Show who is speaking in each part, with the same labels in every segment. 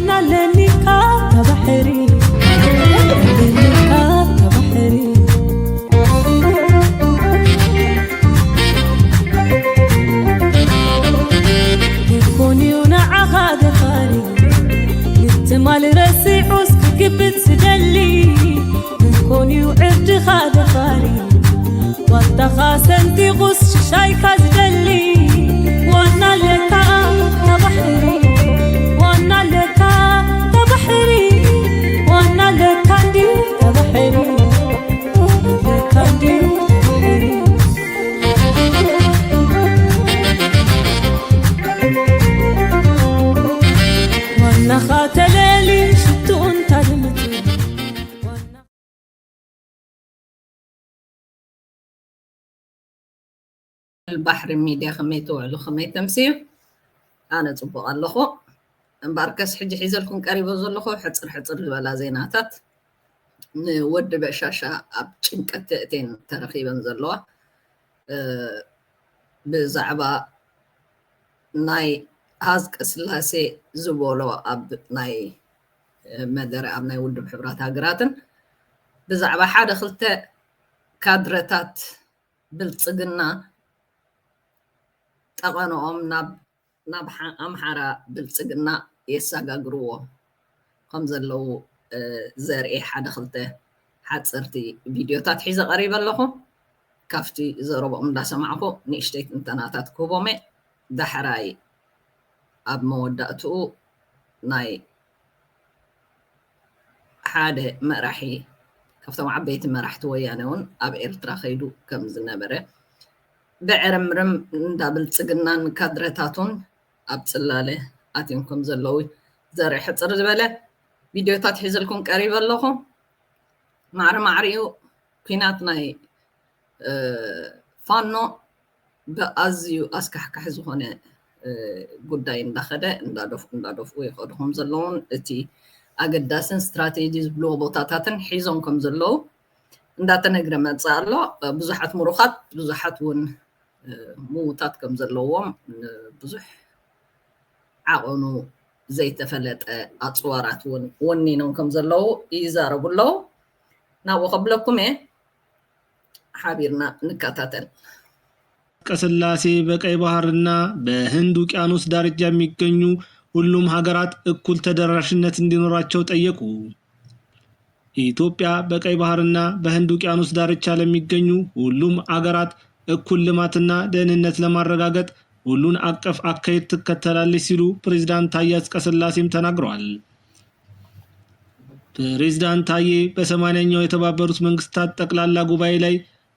Speaker 1: وانا لنكا تبحري لنكا تبحري يكوني ونعها دفاري يتمال رسي عسك كبت سدلي يكوني وعرد خادفاري والتخاسنتي غص شايكا زدلي وانا لكا تبحري وانا لكا تبحري وانا لكا دي تبحري لكا دي تبحري وانا خاتلالي شتو انت دمتي
Speaker 2: البحر ميديا خميتو على خميت تمسيو أنا صبوا الله مباركس حجي حيزلكم قريبا زلخو حصر بلا زيناتات ود بشاشا اب ጭንቀትን ተረኺበን ዘለዋ ብዛዕባ ናይ ሃዝቀ ስላሴ ዝበሎ ኣብ ናይ መደረ ኣብ ናይ ውድብ ሕብራት ሃገራትን ብዛዕባ ሓደ ክልተ ካድረታት ብልጽግና ጠቐኖኦም ናብ ኣምሓራ ብልጽግና የሳጋግርዎ ከም ዘለው ዘርኢ ሓደ ክልተ ሓፀርቲ ቪድዮታት ሒዘ ቀሪበ ኣለኹ ካፍቲ ዘረብኦም እንዳሰማዕኩ ንእሽተይ ትንተናታት ክህቦም ዳሕራይ ኣብ መወዳእትኡ ናይ ሓደ መራሒ ካብቶም ዓበይቲ መራሕቲ ወያነ እውን ኣብ ኤርትራ ከይዱ ከም ዝነበረ بعرمرم دابل تسجنان كادرتاتون أبصلالة أتينكم زلوي زرع حصر زبالة فيديوهات حزلكم قريبا لكم معريو كيناتنا فانو بأزيو أسكحك حزوهنا قدين داخده اندادوف ويخدهم زلون اتي أقداسن استراتيجيز بلو بوتاتاتن حيزونكم زلو انداتنا قرمت زالو بزحات مروخات بزحات ون موتات كم زلوهم بزح عقونو زي تفلت أطوارات ونينهم كم زلو يزاربوا له ناو قبلكم حابيرنا نكاتاتن
Speaker 3: ከስላሴ በቀይ ባህርና በህንድ ውቅያኖስ ዳርቻ የሚገኙ ሁሉም ሀገራት እኩል ተደራሽነት እንዲኖራቸው ጠየቁ። ኢትዮጵያ በቀይ ባህርና በህንድ ውቅያኖስ ዳርቻ ለሚገኙ ሁሉም ሀገራት እኩል ልማትና ደህንነት ለማረጋገጥ ሁሉን አቀፍ አካሄድ ትከተላለች ሲሉ ፕሬዝዳንት ታዬ አጽቀሥላሴም ተናግረዋል። ፕሬዝዳንት ታዬ በ80ኛው የተባበሩት መንግስታት ጠቅላላ ጉባኤ ላይ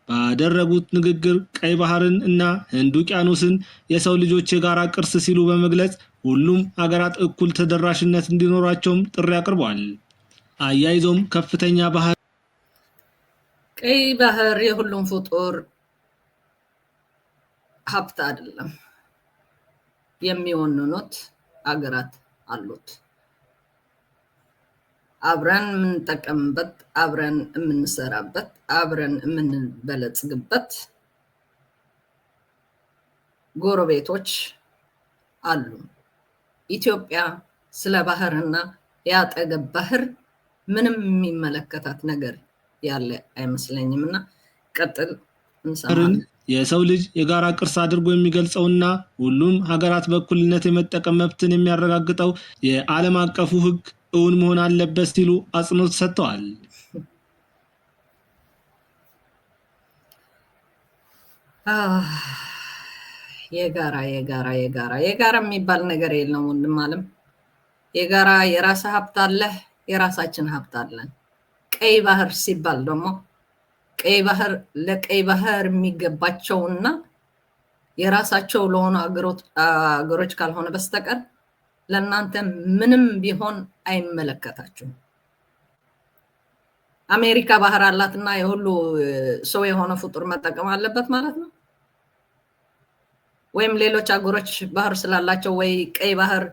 Speaker 3: ባደረጉት ንግግር ቀይ ባህርን እና ህንድ ውቅያኖስን የሰው ልጆች የጋራ ቅርስ ሲሉ በመግለጽ ሁሉም ሀገራት እኩል ተደራሽነት እንዲኖራቸውም ጥሪ አቅርበዋል። አያይዞም ከፍተኛ ባህር
Speaker 2: ቀይ ባህር የሁሉም ፍጡር ሀብት አይደለም የሚወንኑት ሀገራት አሉት አብረን የምንጠቀምበት አብረን የምንሰራበት አብረን የምንበለጽግበት ጎረቤቶች አሉ ኢትዮጵያ ስለ ባህርና ያጠገብ ባህር ምንም የሚመለከታት ነገር ያለ አይመስለኝምና ቀጥል እንሰማለን
Speaker 3: የሰው ልጅ የጋራ ቅርስ አድርጎ የሚገልጸውና ሁሉም ሀገራት በእኩልነት የመጠቀም መብትን የሚያረጋግጠው የዓለም አቀፉ ህግ እውን መሆን አለበት ሲሉ አጽንኦት ሰጥተዋል።
Speaker 2: የጋራ የሚባል ነገር የለም ወንድም አለም የጋራ የራስ ሀብት አለ የራሳችን ሀብት አለን ቀይ ባህር ሲባል ደግሞ ቀይ ባህር ለቀይ ባህር የሚገባቸውና የራሳቸው ለሆነ አገሮች ካልሆነ በስተቀር ለእናንተ ምንም ቢሆን አይመለከታችሁም አሜሪካ ባህር አላትና የሁሉ ሰው የሆነ ፍጡር መጠቀም አለበት ማለት ነው ወይም ሌሎች አገሮች ባህር ስላላቸው ወይ ቀይ ባህር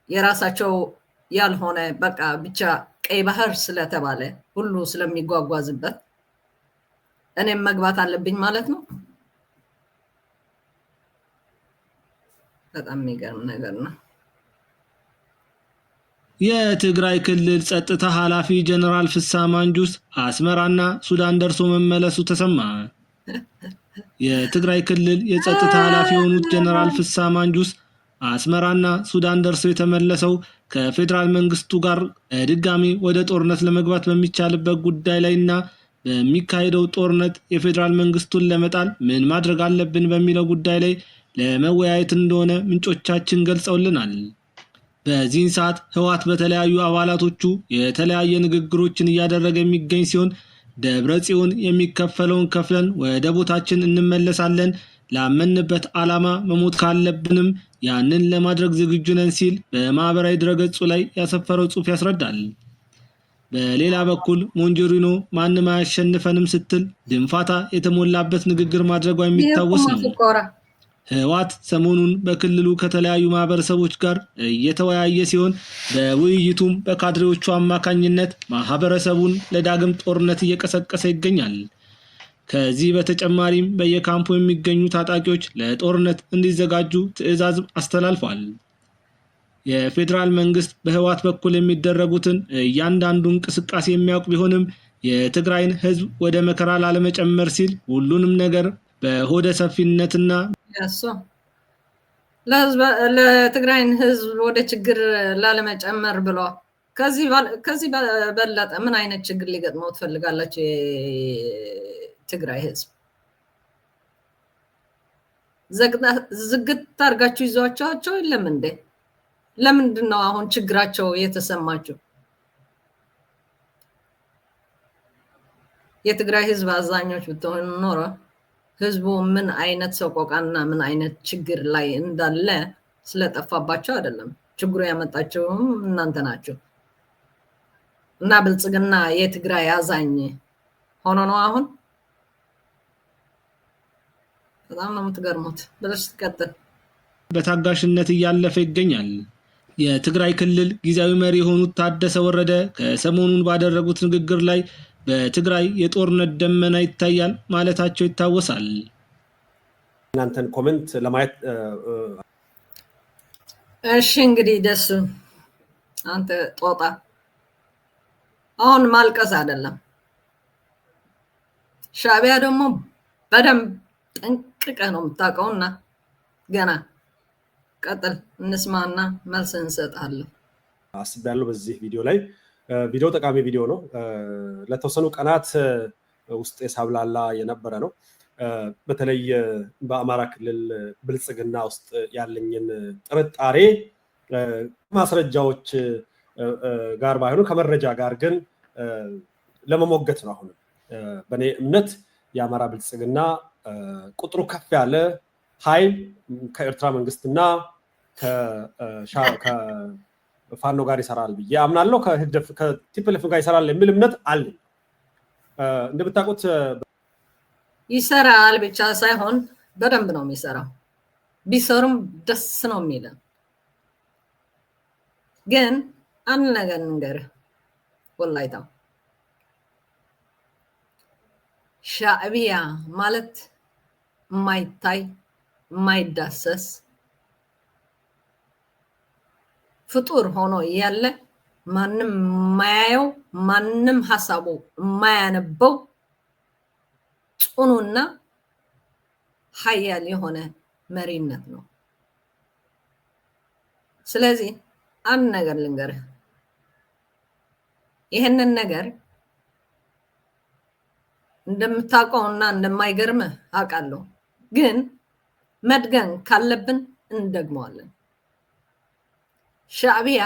Speaker 2: የራሳቸው ያልሆነ በቃ ብቻ ቀይ ባህር ስለተባለ ሁሉ ስለሚጓጓዝበት እኔም መግባት አለብኝ ማለት ነው በጣም የሚገርም ነገር ነው።
Speaker 3: የትግራይ ክልል ጸጥታ ኃላፊ ጀነራል ፍስሐ ማንጁስ አስመራና ሱዳን ደርሶ መመለሱ ተሰማ። የትግራይ ክልል የጸጥታ ኃላፊ የሆኑት ጀነራል ፍስሐ ማንጁስ አስመራና ሱዳን ደርሶ የተመለሰው ከፌዴራል መንግስቱ ጋር ድጋሚ ወደ ጦርነት ለመግባት በሚቻልበት ጉዳይ ላይና በሚካሄደው ጦርነት የፌዴራል መንግስቱን ለመጣል ምን ማድረግ አለብን በሚለው ጉዳይ ላይ ለመወያየት እንደሆነ ምንጮቻችን ገልጸውልናል። በዚህን ሰዓት ህወሓት በተለያዩ አባላቶቹ የተለያየ ንግግሮችን እያደረገ የሚገኝ ሲሆን ደብረ ጽዮን የሚከፈለውን ከፍለን ወደ ቦታችን እንመለሳለን፣ ላመንበት ዓላማ መሞት ካለብንም ያንን ለማድረግ ዝግጁ ነን ሲል በማህበራዊ ድረገጹ ላይ ያሰፈረው ጽሑፍ ያስረዳል። በሌላ በኩል ሞንጆሪኖ ማንም አያሸንፈንም ስትል ድንፋታ የተሞላበት ንግግር ማድረጓ የሚታወስ ነው። ህወሓት ሰሞኑን በክልሉ ከተለያዩ ማህበረሰቦች ጋር እየተወያየ ሲሆን በውይይቱም በካድሬዎቹ አማካኝነት ማህበረሰቡን ለዳግም ጦርነት እየቀሰቀሰ ይገኛል። ከዚህ በተጨማሪም በየካምፑ የሚገኙ ታጣቂዎች ለጦርነት እንዲዘጋጁ ትዕዛዝ አስተላልፏል። የፌዴራል መንግስት በህወሓት በኩል የሚደረጉትን እያንዳንዱ እንቅስቃሴ የሚያውቅ ቢሆንም የትግራይን ህዝብ ወደ መከራ ላለመጨመር ሲል ሁሉንም ነገር በሆደ ሰፊነትና
Speaker 2: ለትግራይን ህዝብ ወደ ችግር ላለመጨመር ብለዋል። ከዚህ በበለጠ ምን አይነት ችግር ሊገጥመው ትፈልጋላችሁ? የትግራይ ህዝብ ዝግት አድርጋችሁ ይዟቸው የለም እንዴ? ለምንድን ነው አሁን ችግራቸው የተሰማችሁ? የትግራይ ህዝብ አዛኞች ብትሆኑ ኖሮ ህዝቡ ምን አይነት ሰቆቃና ምን አይነት ችግር ላይ እንዳለ ስለጠፋባቸው አይደለም። ችግሩ ያመጣቸውም እናንተ ናችሁ። እና ብልጽግና የትግራይ አዛኝ ሆኖ ነው አሁን። በጣም ነው የምትገርሙት። ብለሽ ትቀጥል።
Speaker 3: በታጋሽነት እያለፈ ይገኛል። የትግራይ ክልል ጊዜያዊ መሪ የሆኑት ታደሰ ወረደ ከሰሞኑን ባደረጉት ንግግር ላይ በትግራይ የጦርነት ደመና ይታያል ማለታቸው ይታወሳል።
Speaker 4: እናንተን ኮሜንት ለማየት
Speaker 2: እሺ፣ እንግዲህ ደሱ አንተ ጦጣ አሁን ማልቀስ አይደለም። ሻዕቢያ ደግሞ በደንብ ጠንቅቀህ ነው የምታውቀውና ገና ቀጥል፣ እንስማና መልስ እንሰጣለን።
Speaker 4: አስቤያለሁ በዚህ ቪዲዮ ላይ። ቪዲዮ ጠቃሚ ቪዲዮ ነው። ለተወሰኑ ቀናት ውስጥ የሳብላላ የነበረ ነው። በተለይ በአማራ ክልል ብልጽግና ውስጥ ያለኝን ጥርጣሬ ማስረጃዎች ጋር ባይሆኑ ከመረጃ ጋር ግን ለመሞገት ነው። አሁን በእኔ እምነት የአማራ ብልጽግና ቁጥሩ ከፍ ያለ ኃይል ከኤርትራ መንግስትና ፋኖ ጋር ይሰራል ብዬ አምናለሁ። ከቲፒኤልኤፍ ጋር ይሰራል የሚል እምነት አለኝ። እንደምታውቁት
Speaker 2: ይሰራል ብቻ ሳይሆን በደንብ ነው የሚሰራው። ቢሰሩም ደስ ነው የሚለን። ግን አንድ ነገር እንገርህ ወላይታው፣ ሻዕቢያ ማለት የማይታይ የማይዳሰስ ፍጡር ሆኖ እያለ ማንም የማያየው ማንም ሀሳቡ የማያነበው ጽኑና ኃያል የሆነ መሪነት ነው። ስለዚህ አንድ ነገር ልንገርህ፣ ይህንን ነገር እንደምታውቀውና እንደማይገርምህ አውቃለሁ። ግን መድገም ካለብን እንደግመዋለን። ሻዕቢያ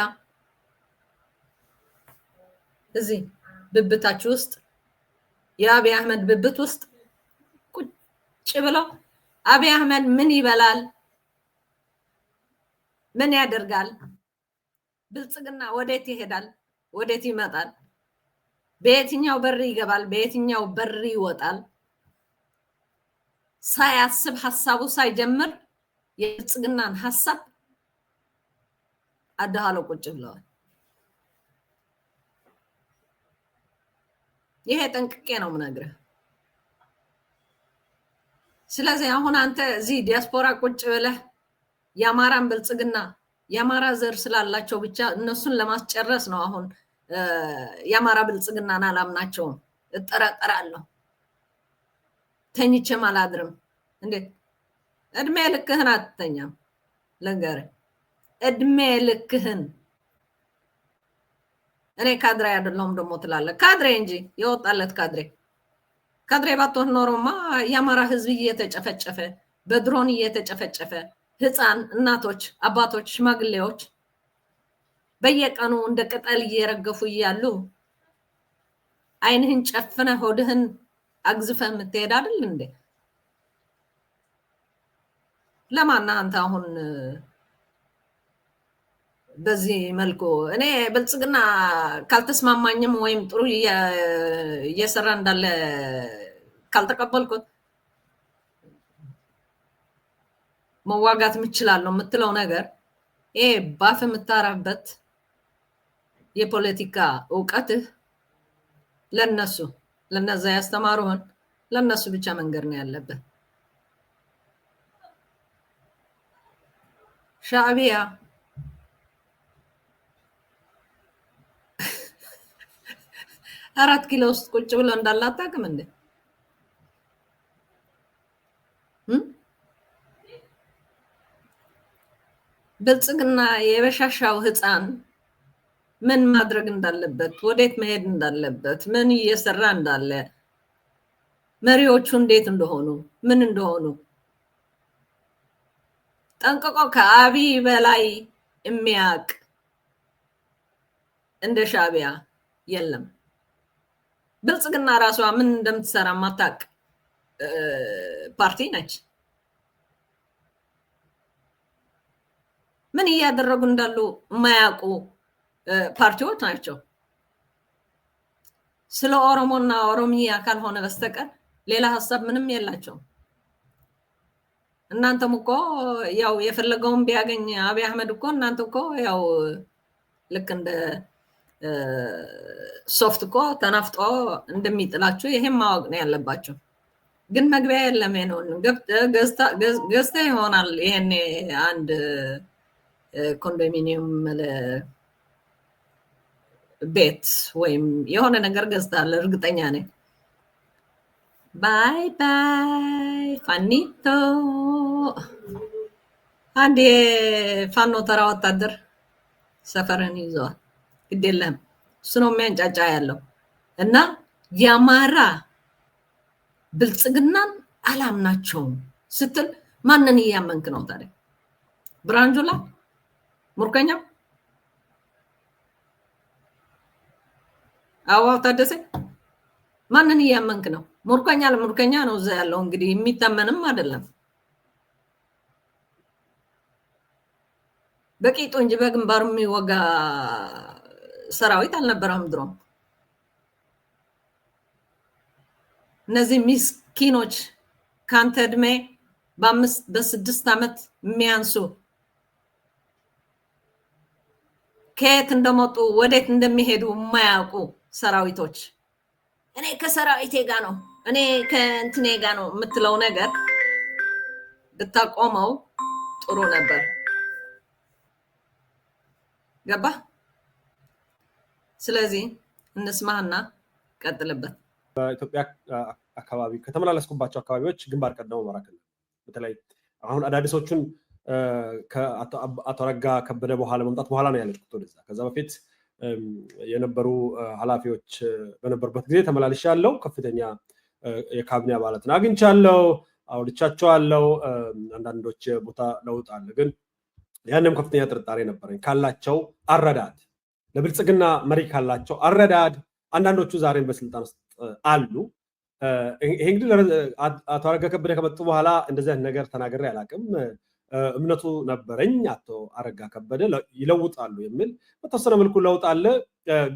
Speaker 2: እዚህ ብብታችሁ ውስጥ የአብይ አህመድ ብብት ውስጥ ቁጭ ብለው አብይ አህመድ ምን ይበላል፣ ምን ያደርጋል፣ ብልጽግና ወዴት ይሄዳል፣ ወዴት ይመጣል፣ በየትኛው በር ይገባል፣ በየትኛው በር ይወጣል ሳያስብ ሐሳቡ ሳይጀምር የብልጽግናን ሐሳብ አዳሃለው ቁጭ ብለዋል። ይሄ ጠንቅቄ ነው የምነግርህ። ስለዚህ አሁን አንተ እዚህ ዲያስፖራ ቁጭ ብለህ የአማራን ብልጽግና የአማራ ዘር ስላላቸው ብቻ እነሱን ለማስጨረስ ነው። አሁን የአማራ ብልጽግናን አላምናቸውም፣ እጠራጠራለሁ፣ ተኝቼም አላድርም። እንዴት እድሜ ልክህን አትተኛም? ልንገርህ፣ እድሜ ልክህን። እኔ ካድሬ አይደለሁም ደግሞ ትላለህ። ካድሬ እንጂ የወጣለት ካድሬ ባትሆን ኖሮማ የአማራ ህዝብ እየተጨፈጨፈ በድሮን እየተጨፈጨፈ ህፃን፣ እናቶች፣ አባቶች፣ ሽማግሌዎች በየቀኑ እንደ ቅጠል እየረገፉ እያሉ አይንህን ጨፍነ ሆድህን አግዝፈ የምትሄድ አይደል እንዴ? ለማን አንተ አሁን በዚህ መልኩ እኔ ብልጽግና ካልተስማማኝም ወይም ጥሩ እየሰራ እንዳለ ካልተቀበልኩት መዋጋት የምችላለሁ የምትለው ነገር ይሄ ባፍ የምታራበት የፖለቲካ እውቀትህ ለነዛ ያስተማሩህን ለነሱ ብቻ መንገድ ነው ያለበት። ሻዕቢያ አራት ኪሎ ውስጥ ቁጭ ብሎ እንዳለ አታውቅም እንዴ? ብልጽግና የበሻሻው ህፃን ምን ማድረግ እንዳለበት፣ ወዴት መሄድ እንዳለበት፣ ምን እየሰራ እንዳለ፣ መሪዎቹ እንዴት እንደሆኑ ምን እንደሆኑ ጠንቅቆ ከአብይ በላይ የሚያውቅ እንደ ሻዕቢያ የለም። ብልጽግና ራሷ ምን እንደምትሰራ ማታውቅ ፓርቲ ነች። ምን እያደረጉ እንዳሉ የማያውቁ ፓርቲዎች ናቸው። ስለ ኦሮሞና ኦሮሚያ ካልሆነ በስተቀር ሌላ ሀሳብ ምንም የላቸውም። እናንተም እኮ ያው የፈለገውን ቢያገኝ አብይ አህመድ እኮ እናንተ እኮ ያው ልክ እንደ ሶፍት እኮ ተናፍጦ እንደሚጥላችሁ ይሄን ማወቅ ነው ያለባቸው። ግን መግቢያ የለም ነው ገዝተ ይሆናል። ይሄን አንድ ኮንዶሚኒየም ቤት ወይም የሆነ ነገር ገዝታል እርግጠኛ ነኝ። ባይ ባይ ፋኒቶ። አንድ የፋኖ ተራ ወታደር ሰፈርን ይዘዋል። ግድ የለም እሱ ነው የሚያንጫጫ ያለው። እና የአማራ ብልጽግናን አላምናቸውም ስትል ማንን እያመንክ ነው ታዲያ? ብርሃኑ ጁላ ሙርከኛ? አበባው ታደሰ? ማንን እያመንክ ነው? ሙርከኛ ለሙርከኛ ነው እዛ ያለው። እንግዲህ የሚታመንም አይደለም። በቂጡ እንጂ በግንባሩ የሚወጋ ሰራዊት አልነበረም ድሮም። እነዚህ ሚስኪኖች ካንተ እድሜ በ5-6 ዓመት የሚያንሱ ከየት እንደመጡ ወዴት እንደሚሄዱ የማያውቁ ሰራዊቶች እኔ ከሰራዊቴ ጋር ነው እኔ ከእንትኔ ጋር ነው የምትለው ነገር ብታቆመው ጥሩ ነበር። ገባ? ስለዚህ እንስማህና ቀጥልበት።
Speaker 4: በኢትዮጵያ አካባቢ ከተመላለስኩባቸው አካባቢዎች ግንባር ቀደም አማራ ክልል በተለይ አሁን አዳዲሶቹን ከአቶ አረጋ ከበደ በኋላ መምጣት በኋላ ነው ያለችው ወደዛ። ከዛ በፊት የነበሩ ኃላፊዎች በነበሩበት ጊዜ ተመላልሻለሁ። ከፍተኛ የካቢኔ አባላትን አግኝቻለሁ፣ አውርቻቸዋለሁ። አንዳንዶች ቦታ ለውጥ አለ፣ ግን ያንም ከፍተኛ ጥርጣሬ ነበረኝ ካላቸው አረዳድ፣ ለብልጽግና መሪ ካላቸው አረዳድ። አንዳንዶቹ ዛሬም በስልጣን ውስጥ አሉ። ይሄ እንግዲህ አቶ አረጋ ከበደ ከመጡ በኋላ እንደዚህ አይነት ነገር ተናግሬ አላውቅም። እምነቱ ነበረኝ አቶ አረጋ ከበደ ይለውጣሉ የሚል በተወሰነ መልኩ ለውጥ አለ፣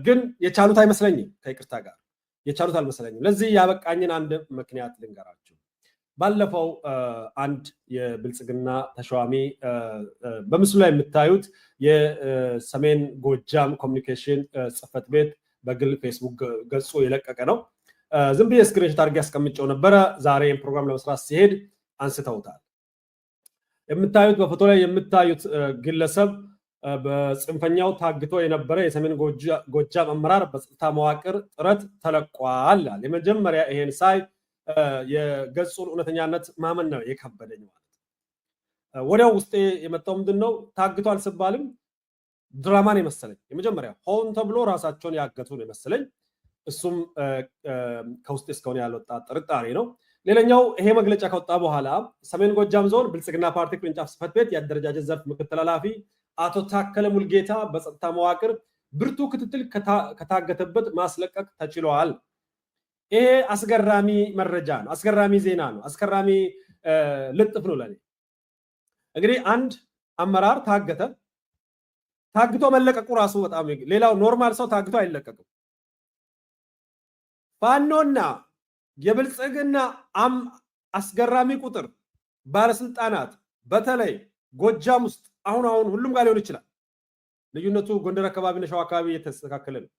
Speaker 4: ግን የቻሉት አይመስለኝም። ከይቅርታ ጋር የቻሉት አልመሰለኝም። ለዚህ ያበቃኝን አንድ ምክንያት ልንገራችሁ። ባለፈው አንድ የብልጽግና ተሿሚ በምስሉ ላይ የምታዩት የሰሜን ጎጃም ኮሚኒኬሽን ጽሕፈት ቤት በግል ፌስቡክ ገጹ የለቀቀ ነው። ዝም ብዬ ስክሪንሾት አድርጌ አስቀምጬው ነበረ። ዛሬ ፕሮግራም ለመስራት ሲሄድ አንስተውታል። የምታዩት በፎቶ ላይ የምታዩት ግለሰብ በጽንፈኛው ታግቶ የነበረ የሰሜን ጎጃም አመራር በጸጥታ መዋቅር ጥረት ተለቋል። የመጀመሪያ ይሄን ሳይ የገጹን እውነተኛነት ማመን ነው የከበደኝ ማለት ወዲያው ውስጤ የመጣው ምንድነው ታግቷል ሲባልም ድራማን የመሰለኝ የመጀመሪያ ሆን ተብሎ ራሳቸውን ያገቱ ነው የመሰለኝ እሱም ከውስጤ እስከሆነ ያልወጣ ጥርጣሬ ነው። ሌላኛው ይሄ መግለጫ ከወጣ በኋላ ሰሜን ጎጃም ዞን ብልጽግና ፓርቲ ቅርንጫፍ ጽሕፈት ቤት የአደረጃጀት ዘርፍ ምክትል ኃላፊ አቶ ታከለ ሙልጌታ በጸጥታ መዋቅር ብርቱ ክትትል ከታገተበት ማስለቀቅ ተችሏል። ይሄ አስገራሚ መረጃ ነው፣ አስገራሚ ዜና ነው፣ አስገራሚ ልጥፍ ነው ለኔ። እንግዲህ አንድ አመራር ታግቶ መለቀቁ ራሱ በጣም ሌላው ኖርማል ሰው ታግቶ አይለቀቅም። ፋኖና የብልጽግና አስገራሚ ቁጥር ባለስልጣናት በተለይ ጎጃም ውስጥ አሁን ሁሉም ጋር ሊሆን ይችላል። ልዩነቱ ጎንደር አካባቢና ሸዋ አካባቢ እየተስተካከለ ነው።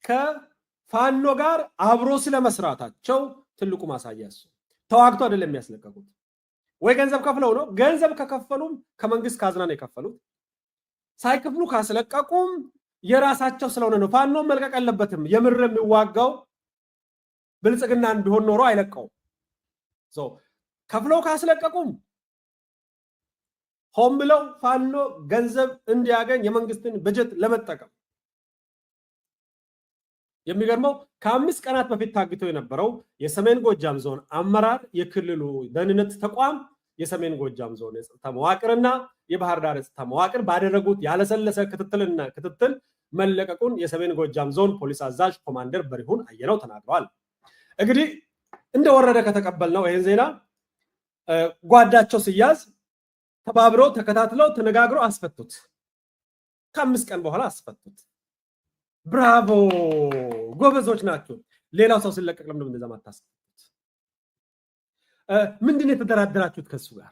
Speaker 4: ከፋኖ ጋር አብሮ ስለመስራታቸው ትልቁ ማሳያ እሱ ተዋግቶ አይደለም የሚያስለቀቁት ወይ ገንዘብ ከፍለው ነው። ገንዘብ ከከፈሉም ከመንግስት ካዝና ነው የከፈሉት። ሳይከፍሉ ካስለቀቁም የራሳቸው ስለሆነ ነው። ፋኖ መልቀቅ አለበትም። የምር የሚዋጋው ብልጽግና ቢሆን ኖሮ አይለቀውም። ከፍለው ካስለቀቁም ሆም ብለው ፋኖ ገንዘብ እንዲያገኝ የመንግስትን በጀት ለመጠቀም የሚገርመው ከ5 ቀናት በፊት ታግቶ የነበረው የሰሜን ጎጃም ዞን አመራር የክልሉ ደህንነት ተቋም የሰሜን ጎጃም ዞን የጸጥታ መዋቅርና የባህር ዳር የጸጥታ መዋቅር ባደረጉት ያለሰለሰ ክትትል መለቀቁን የሰሜን ጎጃም ዞን ፖሊስ አዛዥ ኮማንደር በሪሁን አየነው ተናግረዋል። እንግዲህ እንደወረደ ከተቀበልነው ይሄን ዜና ጓዳቸው ሲያዝ ተባብረው ተከታትለው ተነጋግረው አስፈቱት። ከ5 ቀን በኋላ አስፈቱት። ብራቮ ጎበዞች ናቸው። ሌላው ሰው ሲለቀቅ ለምን እንደዛ ማታስፈቱት? ምንድነው የተደራደራችሁት ከሱ ጋር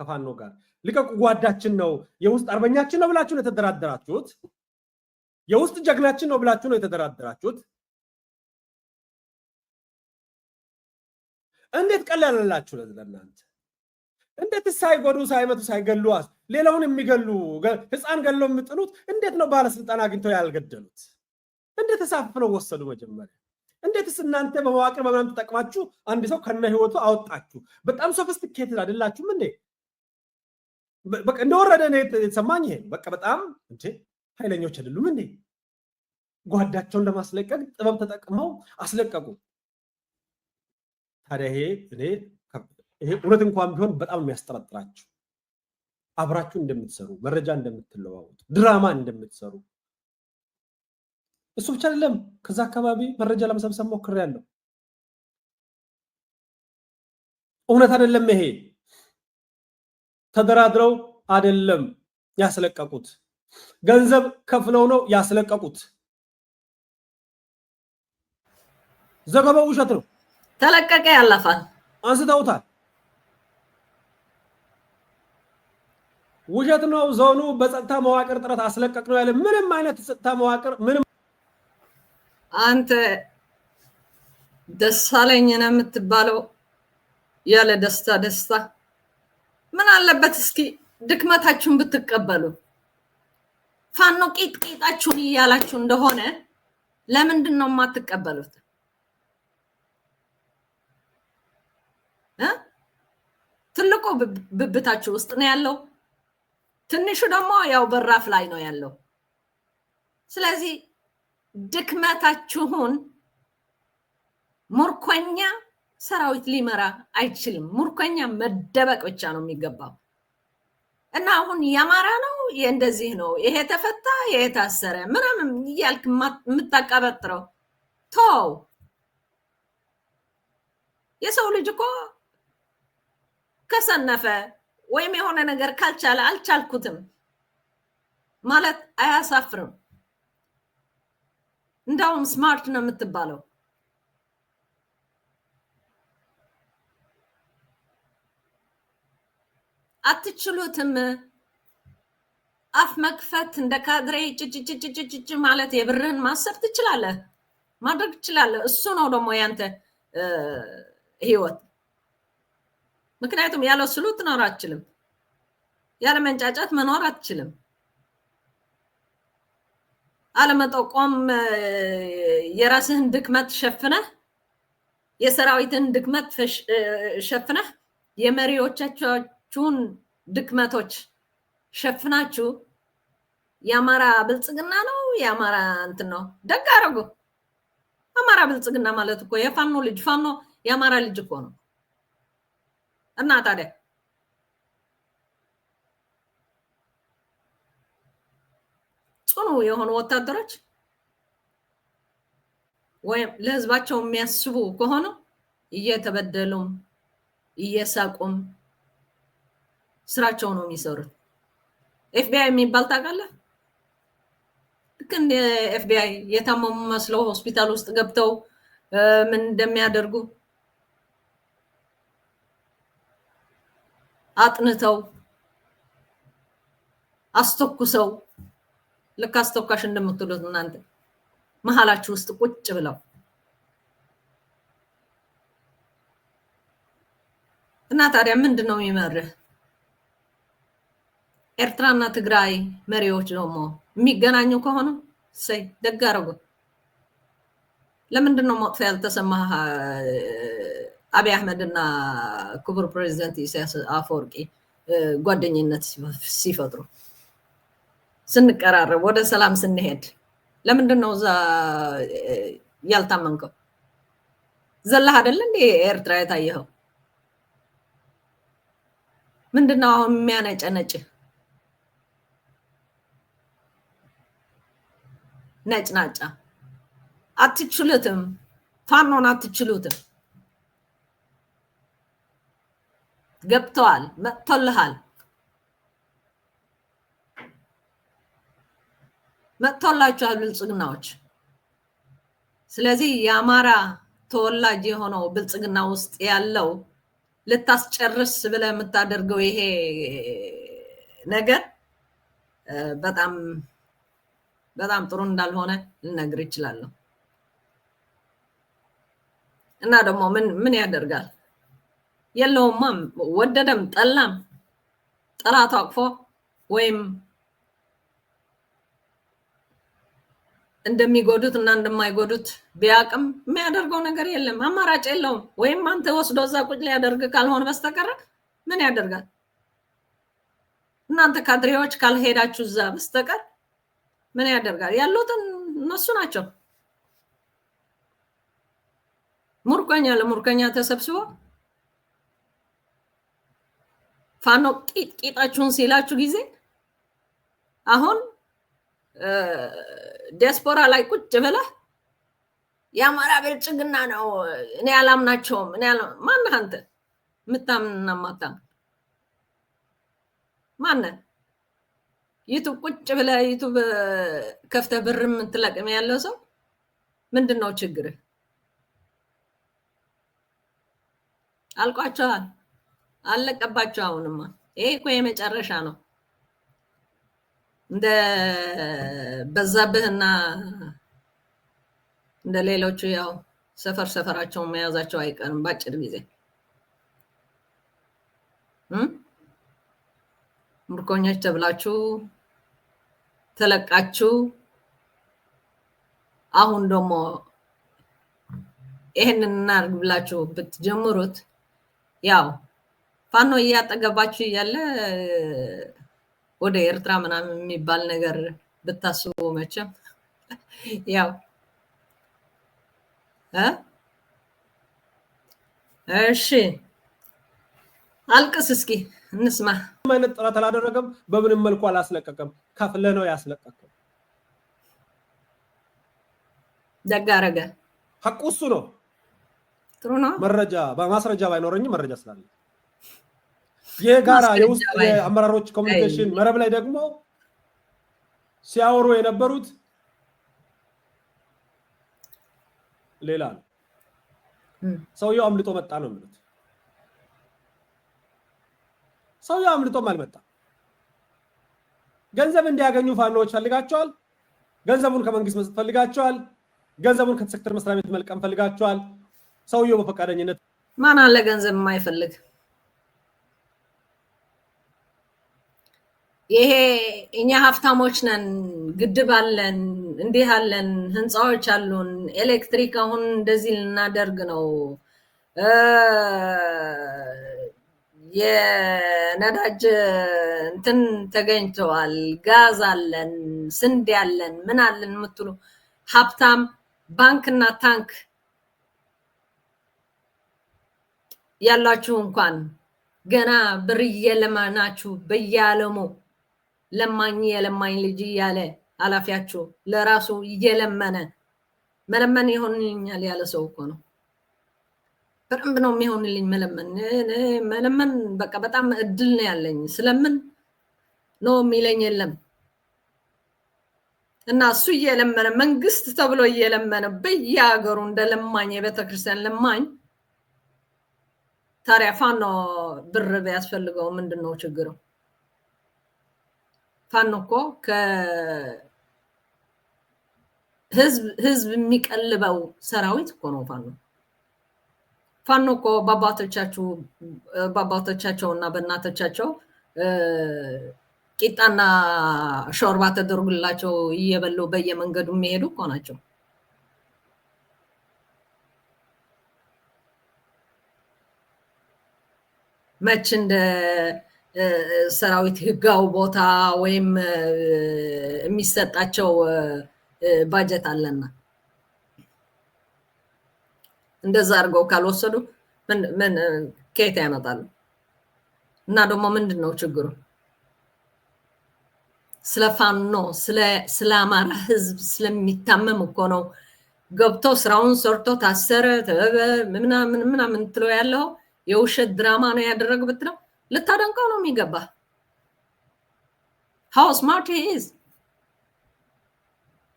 Speaker 4: ከፋኖ ጋር? ልቀቁ ጓዳችን ነው የውስጥ አርበኛችን ነው ብላችሁ ነው የተደራደራችሁት? የውስጥ ጀግናችን ነው ብላችሁ ነው የተደራደራችሁት? እንዴት ቀላላላችሁ ለእናንተ? እንዴት ሳይጎዱ ሳይመቱ ሳይገሉ ሌላውን የሚገሉ ህፃን ገለው የሚጥሉት እንዴት ነው ባለስልጣን አግኝተው ያልገደሉት? እንዴት ተሳፍነው ወሰዱ? መጀመሪያ እንዴትስ እናንተ በመዋቅር በመናም ተጠቅማችሁ አንድ ሰው ከነ ህይወቱ አወጣችሁ? በጣም ሶፊስቲኬትድ አይደላችሁም እንዴ? በቃ እንደወረደ ነው የተሰማኝ ይሄ። በቃ በጣም እንዴ ኃይለኞች አይደሉም እንዴ? ጓዳቸውን ለማስለቀቅ ጥበብ ተጠቅመው አስለቀቁ። ታዲያ ይሄ እውነት እንኳን ቢሆን በጣም የሚያስጠረጥራችሁ አብራችሁ እንደምትሰሩ መረጃ እንደምትለዋወጡ ድራማ እንደምትሰሩ እሱ ብቻ አይደለም። ከዛ አካባቢ መረጃ ለመሰብሰብ ሞክሬያለሁ። እውነት አይደለም ይሄ ተደራድረው አይደለም ያስለቀቁት፣ ገንዘብ ከፍለው ነው ያስለቀቁት። ዘገባው ውሸት ነው።
Speaker 2: ተለቀቀ ያላፋል
Speaker 4: አንስተውታል። ውሸት ነው። ዞኑ በጸጥታ መዋቅር ጥረት አስለቀቅ ነው ያለ ምንም አይነት ጸጥታ መዋቅር ምንም
Speaker 2: አንተ ደሳለኝ ነው የምትባለው ያለ ደስታ ምን አለበት እስኪ ድክመታችሁን ብትቀበሉ። ፋኖ ቂጣችሁን እያላችሁ እንደሆነ ለምንድን ነው የማትቀበሉት? ትልቁ ብብታችሁ ውስጥ ነው ያለው፣ ትንሹ ደግሞ ያው በራፍ ላይ ነው ያለው። ስለዚህ ድክመታችሁን ሙርኮኛ ሰራዊት ሊመራ አይችልም። ሙርኮኛ መደበቅ ብቻ ነው የሚገባው። እና አሁን ያማራ ነው እንደዚህ ነው ይሄ ተፈታ ይሄ ታሰረ ምናምን እያልክ የምታቀበጥረው ተው። የሰው ልጅ እኮ ከሰነፈ ወይም የሆነ ነገር ካልቻለ አልቻልኩትም ማለት አያሳፍርም። እንዳውም ስማርት ነው የምትባለው። አትችሉትም። አፍ መክፈት እንደ ካድሬ ጭጭጭጭጭጭ ማለት የብርህን ማሰብ ትችላለህ፣ ማድረግ ትችላለህ። እሱ ነው ደግሞ ያንተ ህይወት። ምክንያቱም ያለ እሱ ልትኖር አትችልም። ያለ መንጫጫት መኖር አትችልም። አለመጠቆም የራስህን ድክመት ሸፍነህ የሰራዊትን ድክመት ሸፍነህ የመሪዎቻችሁን ድክመቶች ሸፍናችሁ የአማራ ብልጽግና ነው የአማራ እንትን ነው ደግ አደረጉ። አማራ ብልጽግና ማለት እኮ የፋኖ ልጅ ፋኖ የአማራ ልጅ እኮ ነው። እና ታዲያ ጽኑ የሆኑ ወታደሮች ወይም ለህዝባቸው የሚያስቡ ከሆነ እየተበደሉም እየሳቁም ስራቸው ነው የሚሰሩት። ኤፍቢአይ የሚባል ታውቃለህ? ልክ እንደ ኤፍቢአይ የታመሙ መስለው ሆስፒታል ውስጥ ገብተው ምን እንደሚያደርጉ አጥንተው አስተኩሰው ልክ አስተኳሽ እንደምትሉት እናንተ መሀላችሁ ውስጥ ቁጭ ብለው እና ታዲያ ምንድነው የሚመርህ? ኤርትራና ትግራይ መሪዎች ደግሞ የሚገናኙ ከሆነ ሰይ ደግ አደረጉ። ለምንድነው መጥፎ ያልተሰማህ? አብይ አህመድና ክቡር ፕሬዚደንት ኢሳያስ አፈወርቂ ጓደኝነት ሲፈጥሩ ስንቀራረብ ወደ ሰላም ስንሄድ ለምንድነው እዛ ያልታመንከው? ዘላህ አይደል እንዴ ኤርትራ የታየኸው? ምንድነው አሁን የሚያነጨነጭህ? ነጭናጫ አትችሉትም። ፋኖን አትችሉትም። ገብተዋል፣ መጥቶልሃል፣ መጥቶላችኋል ብልጽግናዎች። ስለዚህ የአማራ ተወላጅ የሆነው ብልጽግና ውስጥ ያለው ልታስጨርስ ብለህ የምታደርገው ይሄ ነገር በጣም በጣም ጥሩ እንዳልሆነ ልነግር ይችላለሁ። እና ደግሞ ምን ያደርጋል? የለውማ ወደደም ጠላም ጠላት አቅፎ ወይም እንደሚጎዱት እና እንደማይጎዱት ቢያቅም የሚያደርገው ነገር የለም። አማራጭ የለውም። ወይም አንተ ወስዶ እዛ ቁጭ ሊያደርግ ካልሆነ በስተቀር ምን ያደርጋል? እናንተ ካድሬዎች ካልሄዳችሁ እዛ በስተቀር ምን ያደርጋል? ያሉትን እነሱ ናቸው። ሙርኮኛ ለሙርኮኛ ተሰብስቦ ፋኖ ቂጣችሁን ሲላችሁ ጊዜ አሁን ዲያስፖራ ላይ ቁጭ ብለህ የአማራ ብልጽግና ነው እኔ አላምናቸውም። ማነህ አንተ የምታምንና የማታምን? ማነህ? ዩቱብ ቁጭ ብለህ ዩቱብ ከፍተህ ብር የምትለቅም ያለው ሰው ምንድን ነው ችግርህ? አልቋቸዋል፣ አለቀባቸው። አሁንማ ይሄ እኮ የመጨረሻ ነው። እንደ በዛብህና እንደ ሌሎቹ ያው ሰፈራቸውን መያዛቸው አይቀርም ባጭር ጊዜ። ምርኮኞች ተብላችሁ ተለቃችሁ አሁን ደግሞ ይሄንን እናድርግ ብላችሁ ብትጀምሩት ያው ፋኖ እያጠገባችሁ እያለ ወደ ኤርትራ ምናምን የሚባል ነገር ብታስቡ መቼም ያው እሺ አልቅስ እስኪ እንስማ።
Speaker 4: ማለት ጥረት አላደረገም፣ በምንም መልኩ አላስለቀቀም። ከፍለ ነው ያስለቀቀው።
Speaker 2: ደግ አደረገ።
Speaker 4: ሐቁ እሱ ነው።
Speaker 2: ጥሩ ነው።
Speaker 4: መረጃ በማስረጃ ባይኖረኝም መረጃ ስላለ የጋራ የውስጥ የአመራሮች ኮሚኒኬሽን መረብ ላይ ደግሞ ሲያወሩ የነበሩት ሌላ ነው። ሰውየው አምልጦ መጣ ነው የሚሉት። ሰውየው አምልጦም አልመጣም። ገንዘብ እንዲያገኙ ፋኖዎች ፈልጋቸዋል። ገንዘቡን ከመንግስት መስጠት ፈልጋቸዋል። ገንዘቡን ከሴክተር መስሪያ ቤት መልቀም ፈልጋቸዋል። ሰውየው በፈቃደኝነት
Speaker 2: ማን አለ ገንዘብ የማይፈልግ? ይሄ እኛ ሀብታሞች ነን፣ ግድብ አለን፣ እንዲህ አለን፣ ህንፃዎች አሉን፣ ኤሌክትሪክ አሁን እንደዚህ ልናደርግ ነው፣ የነዳጅ እንትን ተገኝተዋል፣ ጋዝ አለን፣ ስንዴ አለን፣ ምን አለን የምትሉ ሀብታም ባንክና ታንክ ያላችሁ እንኳን ገና ብር እየለመናችሁ በየዓለሙ ለማኝ የለማኝ ልጅ እያለ ኃላፊያችሁ ለራሱ እየለመነ መለመን ይሆንልኛል ያለ ሰው እኮ ነው። በደንብ ነው የሚሆንልኝ መለመን በቃ በጣም እድል ነው ያለኝ ስለምን ነው የሚለኝ የለም። እና እሱ እየለመነ መንግስት ተብሎ እየለመነ በየሀገሩ እንደ ለማኝ የቤተክርስቲያን ለማኝ ታዲያ ፋኖ ብር ቢያስፈልገው ምንድን ነው ችግሩ? ፋኖ እኮ ህዝብ የሚቀልበው ሰራዊት እኮ ነው ፋኖ። ፋኖ እኮ በአባቶቻቸው እና በእናቶቻቸው ቂጣና ሾርባ ተደርጎላቸው እየበሉ በየመንገዱ የሚሄዱ እኮ ናቸው። መች እንደ ሰራዊት ህጋው ቦታ ወይም የሚሰጣቸው ባጀት አለና እንደዛ አድርገው ካልወሰዱ ምን ከየት ያመጣሉ? እና ደግሞ ምንድን ነው ችግሩ? ስለ ፋኖ ስለ አማራ ህዝብ ስለሚታመም እኮ ነው ገብቶ ስራውን ሰርቶ ታሰረ ምናምን ትለው ያለው የውሸት ድራማ ነው ያደረገ ብትለው ልታደንቀው ነው የሚገባ። how smart he is,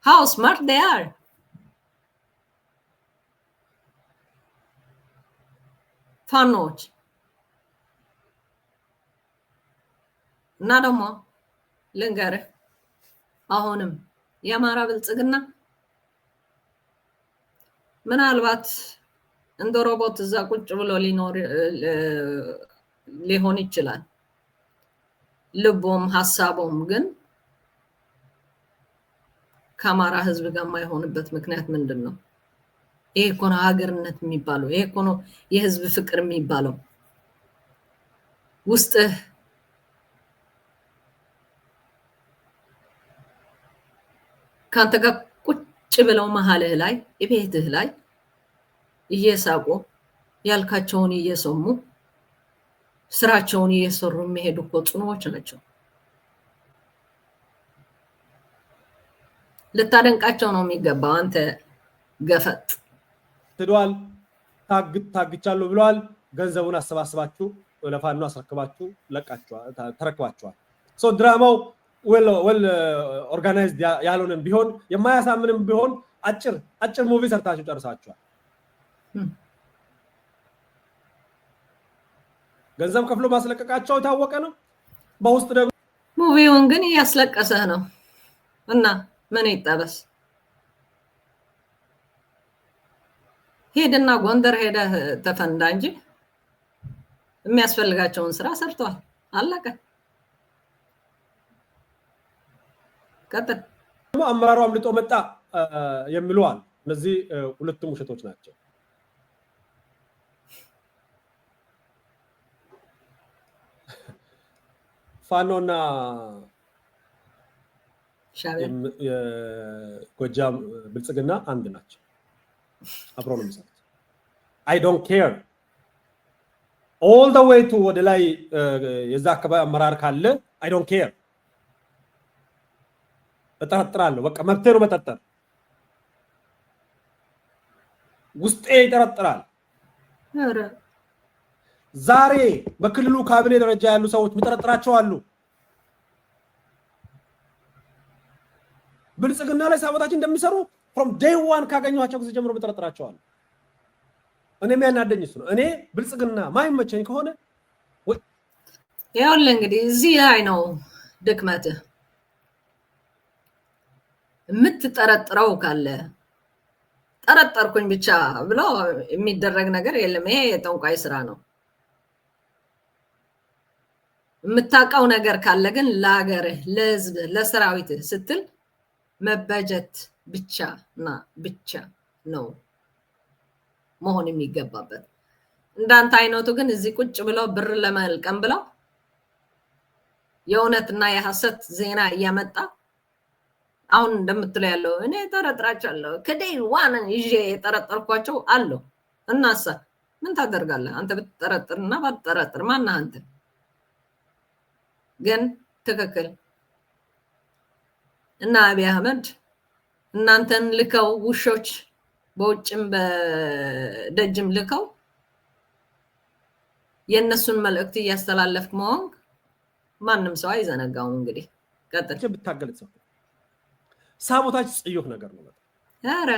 Speaker 2: how smart they are. ፋኖች እና ደግሞ ልንገርህ አሁንም የአማራ ብልጽግና ምናልባት እንደ ሮቦት እዛ ቁጭ ብሎ ሊሆን ይችላል ልቦም ሐሳቡም፣ ግን ከአማራ ህዝብ ጋር የማይሆንበት ምክንያት ምንድን ነው? ይሄ እኮ ነው ሀገርነት የሚባለው። ይሄ እኮ ነው የህዝብ ፍቅር የሚባለው። ውስጥህ ካንተ ጋር ቁጭ ብለው መሀልህ ላይ ቤትህ ላይ እየሳቁ ያልካቸውን እየሰሙ ስራቸውን እየሰሩ የሚሄዱ እኮ ጽኑዎች ናቸው። ልታደንቃቸው ነው የሚገባው። አንተ ገፈጥ
Speaker 4: ትዷል ታግቻለሁ ብለዋል። ገንዘቡን አሰባስባችሁ ለፋኖ አስረክባችሁ ተረክባችኋል። ሶ ድራማው ዌል ኦርጋናይዝድ ያልሆነም ቢሆን የማያሳምንም ቢሆን አጭር ሙቪ ሰርታችሁ ጨርሳችኋል። ገንዘብ ከፍሎ ማስለቀቃቸው የታወቀ ነው። በውስጥ ደግሞ
Speaker 2: ሙቪውን ግን እያስለቀሰህ ነው እና ምን ይጠበስ? ሄድና ጎንደር ሄደህ ተፈንዳ እንጂ የሚያስፈልጋቸውን ስራ ሰርተዋል። አለቀ። ቀጥል።
Speaker 4: ደግሞ አመራሩ አምልጦ መጣ የሚሉዋል። እነዚህ ሁለቱም ውሸቶች ናቸው። ፋኖና የጎጃም ብልጽግና አንድ ናቸው። አብሮ ነው የሚሰሩት። አይ ዶንት ኬር ኦል ዘ ዌይ ቱ ወደ ላይ የዛ አካባቢ አመራር ካለ አይ ዶንት ኬር እጠረጥራለሁ። በቃ መብቴ ነው መጠርጠር። ውስጤ ይጠረጥራል። ዛሬ በክልሉ ካቢኔ ደረጃ ያሉ ሰዎች የሚጠረጥራቸው አሉ። ብልጽግና ላይ ሳቦታጅ እንደሚሰሩ from day one ካገኘኋቸው ጊዜ ጀምሮ የሚጠረጥራቸው አሉ። እኔ የሚያናደኝ እሱ ነው። እኔ ብልጽግና ማይመቸኝ ከሆነ
Speaker 2: ይኸውልህ እንግዲህ እዚህ ላይ ነው ድክመትህ። የምትጠረጥረው ካለ ጠረጠርኩኝ ብቻ ብሎ የሚደረግ ነገር የለም። ይሄ የጠንቋይ ስራ ነው። የምታውቀው ነገር ካለ ግን ለሀገርህ ለህዝብህ ለሰራዊትህ ስትል መበጀት ብቻና ብቻ ነው መሆን የሚገባበት። እንዳንተ አይነቱ ግን እዚህ ቁጭ ብለው ብር ለመልቀም ብለው የእውነትና የሐሰት ዜና እያመጣ አሁን እንደምትለው ያለው እኔ ተረጥራቻለሁ ከደይ ዋን ይዤ የጠረጠርኳቸው አሉ። እናሳ ምን ታደርጋለህ አንተ? ብትጠረጥርና ባትጠረጥር ማነህ አንተ? ግን ትክክል እና አብይ አህመድ እናንተን ልከው ውሾች በውጭም በደጅም ልከው የነሱን መልእክት እያስተላለፍክ መሆን ማንም ሰው አይዘነጋውም። እንግዲህ ቀጥል።
Speaker 4: ብታገልጽ ሳቦታጅ ጽዩፍ ነገር ነው።
Speaker 2: ኧረ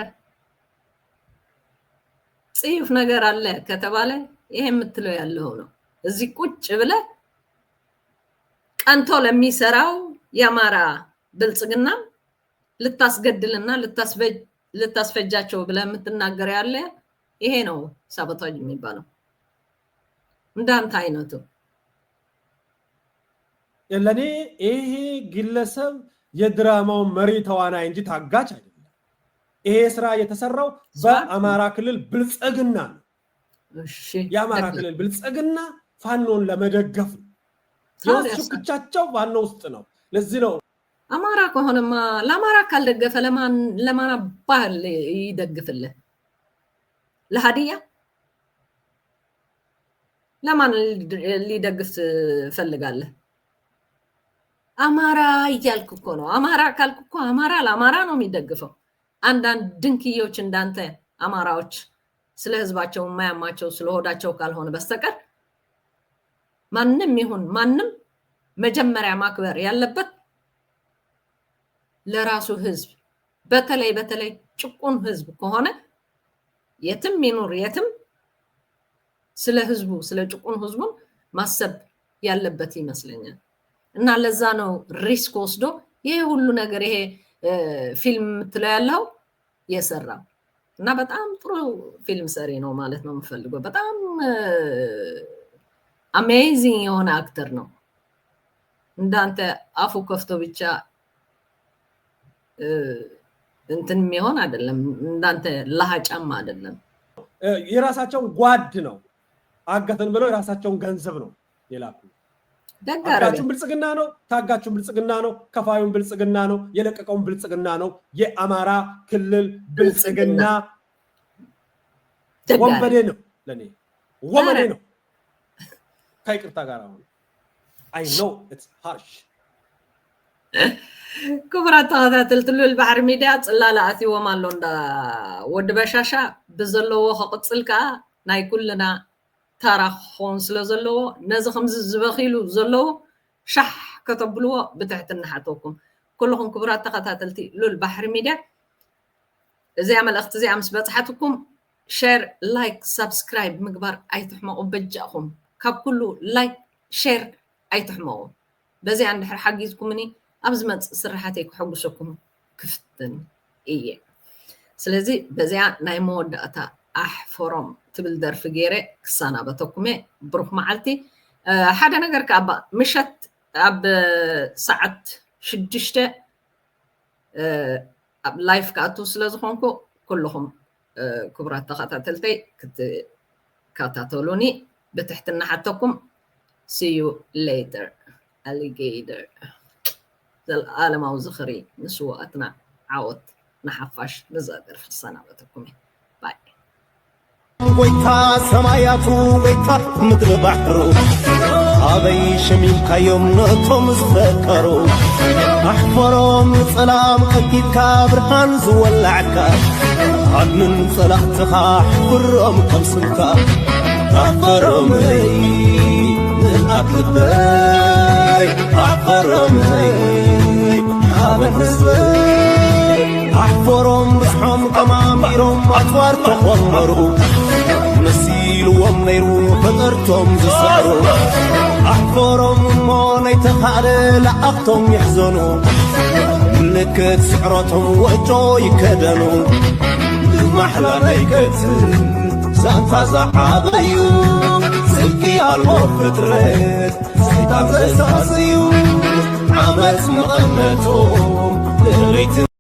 Speaker 2: ጽዩፍ ነገር አለ ከተባለ ይሄ የምትለው ያለው ነው። እዚህ ቁጭ ብለ ቀንቶ ለሚሰራው የአማራ ብልጽግና ልታስገድልና ልታስፈጃቸው ብለ የምትናገር ያለ ይሄ ነው ሳቦታጅ የሚባለው። እንዳንተ አይነቱ
Speaker 4: ለኔ ይሄ ግለሰብ የድራማው መሪ ተዋናይ እንጂ ታጋች አይደለም። ይሄ ስራ የተሰራው በአማራ ክልል ብልጽግና ነው።
Speaker 2: እሺ
Speaker 4: የአማራ ክልል ብልጽግና ፋኖን ለመደገፍ ነው። ሽኩቻቸው ፋኖ ውስጥ ነው። ለዚህ ነው
Speaker 2: አማራ ከሆነማ ለአማራ ካልደገፈ ለማን ባህል ይደግፍልህ? ለሃዲያ ለማን ሊደግፍ ፈልጋለህ? አማራ እያልክ እኮ ነው። አማራ ካልክ እኮ አማራ ለአማራ ነው የሚደግፈው። አንዳንድ ድንክዮች እንዳንተ አማራዎች ስለ ህዝባቸው የማያማቸው ስለ ሆዳቸው ካልሆነ በስተቀር ማንም ይሁን ማንም መጀመሪያ ማክበር ያለበት ለራሱ ህዝብ፣ በተለይ ጭቁን ህዝብ ከሆነ የትም ይኑር የትም ስለ ህዝቡ ስለ ጭቁን ህዝቡን ማሰብ ያለበት ይመስለኛል። እና ለዛ ነው ሪስክ ወስዶ ይሄ ሁሉ ነገር ይሄ ፊልም የምትለው ያለው የሰራው። እና በጣም ጥሩ ፊልም ሰሪ ነው ማለት ነው የምፈልገው። በጣም አሜዚንግ የሆነ አክተር ነው። እንዳንተ አፉ ከፍቶ ብቻ እንትን የሚሆን አይደለም። እንዳንተ ለሃጫም አይደለም።
Speaker 4: የራሳቸውን ጓድ ነው አጋተን ብለው የራሳቸውን ገንዘብ ነው የላኩ። አጋቹን ብልጽግና ነው፣ ታጋቹን ብልጽግና ነው፣ ከፋዩን ብልጽግና ነው፣ የለቀቀውን ብልጽግና ነው። የአማራ ክልል ብልጽግና ወንበዴ ነው። ለኔ ወንበዴ ነው። ከይቅርታ ጋር አሁን I know it's harsh.
Speaker 2: ክቡራት ተኸታተልቲ ልዑል ባሕሪ ሚድያ ፅላል ኣትይዎም ኣሎ እንዳ ወዲ በሻሻ ብዘለዎ ክቕፅል ከዓ ናይ ኩልና ታራ ክኸውን ስለ ዘለዎ ነዚ ከምዚ ዝበኺሉ ዘለዎ ሻሕ ከተብልዎ ብትሕትና ሓተኩም ኩልኩም ክቡራት ተኸታተልቲ ልዑል ባሕሪ ሚድያ እዚኣ መልእኽቲ እዚኣ ምስ በፅሓትኩም ሼር ላይክ ሰብስክራይብ ምግባር ኣይትሕመቑ በጃእኹም ካብ ኩሉ ላይክ ሼር ኣይትሕመቑ በዚኣ እንድሕር ሓጊዝኩምኒ ኣብዚ መፅእ ስራሓተይ ክሕጉሰኩም ክፍትን እየ። ስለዚ በዚኣ ናይ መወዳእታ ኣሕፈሮም ትብል ደርፊ ገይረ ክሰናበተኩም እየ። ብሩኽ መዓልቲ። ሓደ ነገር ከኣባ ምሸት ኣብ ሰዓት 6 ኣብ ላይፍ ክኣቱ ስለ ዝኾንኩ ኩልኹም ክቡራት ተኸታተልተይ ክትከታተሉኒ ብትሕትና ሓተኩም። see you later alligator ዘለዓለማዊ ዝኽሪ ንስዋእትና ዓወት ንሓፋሽ ንዘደርፍ ክሰናበተኩም እየ። ባይ
Speaker 5: ወይታ ሰማያቱ ወይታ ምድሪ ባሕሩ ኣበይ ሸሚምካዮም ነቶም ዝፈከሩ ኣሕፈሮም ንፀላም ከጊድካ ብርሃን ዝወላዕካ ዓድምን ፀላእትኻ ኣሕፍሮም ከምስምካ ኣሕፈሮመይ ንኣትልበይ ኣሕፈሮመይ ኣሕፈሮም ርስሖም ቀማሚሮም ኣትዋር ተኾመሩ መሲልዎም ነይሩ ፈጠርቶም ዝሰሩ ኣሕፈሮም እሞ ናይተኻእለ ለኣኽቶም ይሕዘኑ ምልክት ስዕሮቶም ወጮ ይከደኑ ማሕላ ናይ ገጽን ዛንታ ዝዓበዩ ጽልቂ ኣልቦ ፍጥረት كتاب زستاسيو عمت مقنتو لريت